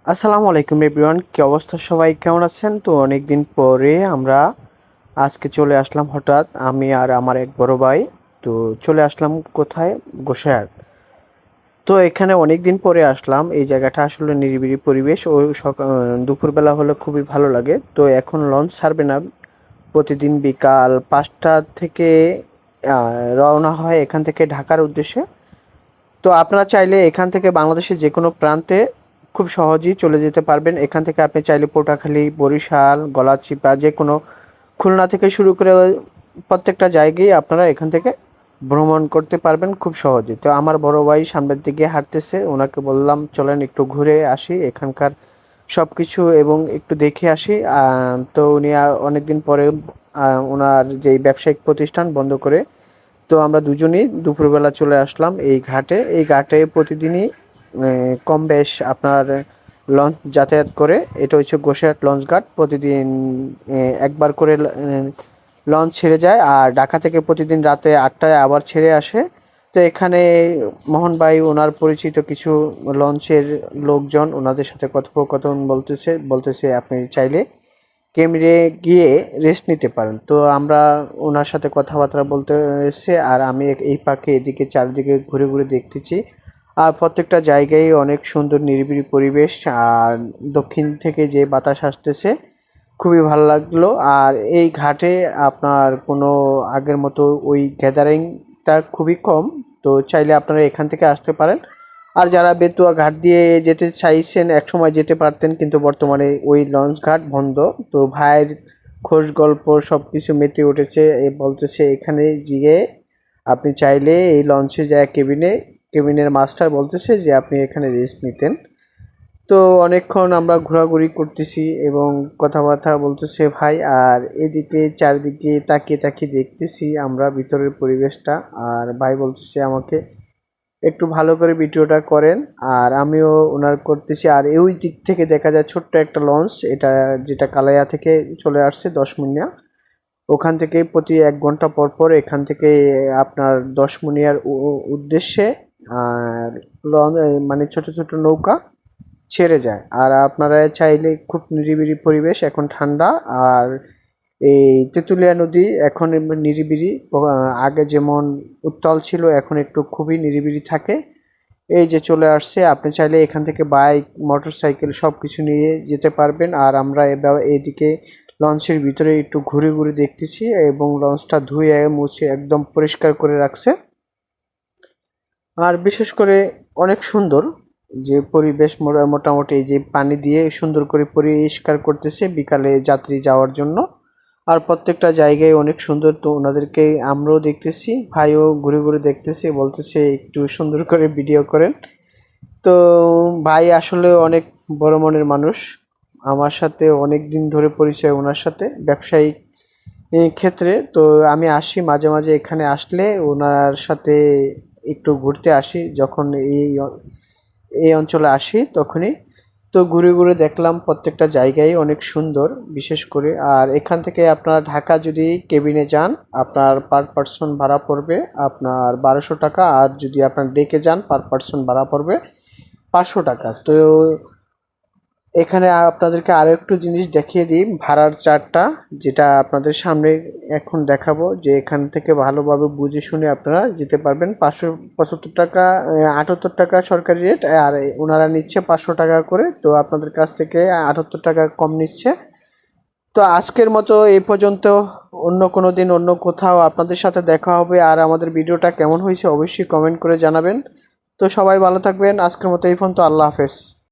আসসালামু আলাইকুম এভরিওয়ান, কি অবস্থা? সবাই কেমন আছেন? তো অনেক দিন পরে আমরা আজকে চলে আসলাম হঠাৎ, আমি আর আমার এক বড় ভাই। তো চলে আসলাম কোথায়? গোসাইহাট। তো এখানে অনেক দিন পরে আসলাম। এই জায়গাটা আসলে নিরিবিলি পরিবেশ, ও দুপুরবেলা হলে খুবই ভালো লাগে। তো এখন লঞ্চ ছাড়বে না, প্রতিদিন বিকাল 5টা থেকে রওনা হয় এখান থেকে ঢাকার উদ্দেশ্যে। তো আপনারা চাইলে এখান থেকে বাংলাদেশের যে কোনো প্রান্তে খুব সহজেই চলে যেতে পারবেন। এখান থেকে আপনি চাইলে পটুয়াখালী, বরিশাল, গলাচিপা, যে কোনো খুলনা থেকে শুরু করে প্রত্যেকটা জায়গায় আপনারা এখান থেকে ভ্রমণ করতে পারবেন খুব সহজে। তো আমার বড় ভাই সামনের দিকে হাঁটতেছে, ওনাকে বললাম চলেন একটু ঘুরে আসি এখানকার সব কিছু এবং একটু দেখে আসি। তো উনি অনেকদিন পরে ওনার যেই ব্যবসায়িক প্রতিষ্ঠান বন্ধ করে, তো আমরা দুজনেই দুপুরবেলা চলে আসলাম এই ঘাটে। এই ঘাটে প্রতিদিনই কম বেশ আপনার লঞ্চ যাতায়াত করে। এটা হচ্ছে গোসাইহাট লঞ্চ ঘাট। প্রতিদিন একবার করে লঞ্চ ছেড়ে যায়, আর ঢাকা থেকে প্রতিদিন রাতে 8টায় আবার ছেড়ে আসে। তো এখানে মোহন ভাই ওনার পরিচিত কিছু লঞ্চের লোকজন, ওনাদের সাথে কথোপকথন বলতেছে আপনি চাইলে কেমরে গিয়ে রেস্ট নিতে পারেন। তো আমরা ওনার সাথে কথাবার্তা বলতে এসে, আর আমি এই পাকে এদিকে চারিদিকে ঘুরে ঘুরে দেখতেছি। আর প্রত্যেকটা জায়গায় অনেক সুন্দর নিরিবিলি পরিবেশ, আর দক্ষিণ থেকে যে বাতাস আসতেছে খুবই ভালো লাগলো। আর এই ঘাটে আপনার কোনো আগের মতো ওই গ্যাদারিংটা খুবই কম। তো চাইলে আপনারা এখান থেকে আসতে পারেন। আর যারা বেতুয়া ঘাট দিয়ে যেতে চাইছেন, একসময় যেতে পারতেন, কিন্তু বর্তমানে ওই লঞ্চ ঘাট বন্ধ। তো ভাইয়ের খোঁজ গল্প সব কিছু মেতে উঠেছে। বলতেছে এখানে গিয়ে আপনি চাইলে এই লঞ্চে যায় কেবিনের মাস্টার বলতেছে যে আপনি এখানে রেস্ট নিতেন। তো অনেকক্ষণ আমরা ঘোরাঘুরি করতেছি এবং কথাবার্তা বলতেছে ভাই। আর এদিকে চারিদিকে তাকিয়ে তাকিয়ে দেখতেছি আমরা ভিতরের পরিবেশটা। আর ভাই বলতেছে আমাকে একটু ভালো করে ভিডিওটা করেন, আর আমিও ওনার করতেছি। আর ওই দিক থেকে দেখা যায় ছোট্ট একটা লঞ্চ, এটা যেটা কালাইয়া থেকে চলে আসছে 10 মুনিয়া। ওখান থেকে প্রতি 1 ঘন্টা পর পর এখান থেকে আপনার 10 মুনিয়ার উদ্দেশ্যে আর মানে ছোট ছোট নৌকা ছেড়ে যায়। আর আপনারা চাইলে খুব নিরিবিলি পরিবেশ, এখন ঠান্ডা। আর এই তেঁতুলিয়া নদী এখন নিরিবিলি, আগে যেমন উত্তাল ছিল এখন একটু খুবই নিরিবিলি থাকে। এই যে চলে আসছে, আপনি চাইলে এখান থেকে বাইক, মোটরসাইকেল সব কিছু নিয়ে যেতে পারবেন। আর আমরা এদিকে লঞ্চের ভিতরে একটু ঘুরে ঘুরে দেখতেছি, এবং লঞ্চটা ধুয়ে মুছে একদম পরিষ্কার করে রাখছে। আর বিশেষ করে অনেক সুন্দর যে পরিবেশ, মোটামুটি এই যে পানি দিয়ে সুন্দর করে পরিষ্কার করতেছে বিকালে যাত্রী যাওয়ার জন্য। আর প্রত্যেকটা জায়গায় অনেক সুন্দর। তো ওনাদেরকে আমরাও দেখতেছি, ভাইও ঘুরে ঘুরে দেখতেছে, বলতেছে একটু সুন্দর করে ভিডিও করেন। তো ভাই আসলে অনেক বড় মনের মানুষ, আমার সাথে অনেক দিন ধরে পরিচয় ওনার সাথে ব্যবসায়িক ক্ষেত্রে। তো আমি আসি মাঝে মাঝে, এখানে আসলে ওনার সাথে একটু ঘুরতে আসি যখন এই অঞ্চলে আসি তখনই। তো ঘুরে ঘুরে দেখলাম প্রত্যেকটা জায়গায় অনেক সুন্দর বিশেষ করে। আর এখান থেকে আপনারা ঢাকা যদি কেবিনে যান, আপনার পার পার্সন ভাড়া পড়বে আপনার 1200 টাকা। আর যদি আপনার ডেকে যান পার পার্সন ভাড়া পড়বে 500 টাকা। তো এখানে আপনাদেরকে আরও একটু জিনিস দেখিয়ে দিই, ভাড়ার চার্টটা যেটা আপনাদের সামনে এখন দেখাবো, যে এখান থেকে ভালোভাবে বুঝে শুনে আপনারা যেতে পারবেন। 575 টাকা, 78 টাকা সরকারি রেট, আর ওনারা নিচ্ছে 500 টাকা করে। তো আপনাদের কাছ থেকে 78 টাকা কম নিচ্ছে। তো আজকের মতো এই পর্যন্ত। অন্য কোনো দিন অন্য কোথাও আপনাদের সাথে দেখা হবে। আর আমাদের ভিডিওটা কেমন হয়েছে অবশ্যই কমেন্ট করে জানাবেন। তো সবাই ভালো থাকবেন। আজকের মতো এই ফোন, তো আল্লাহ হাফেজ।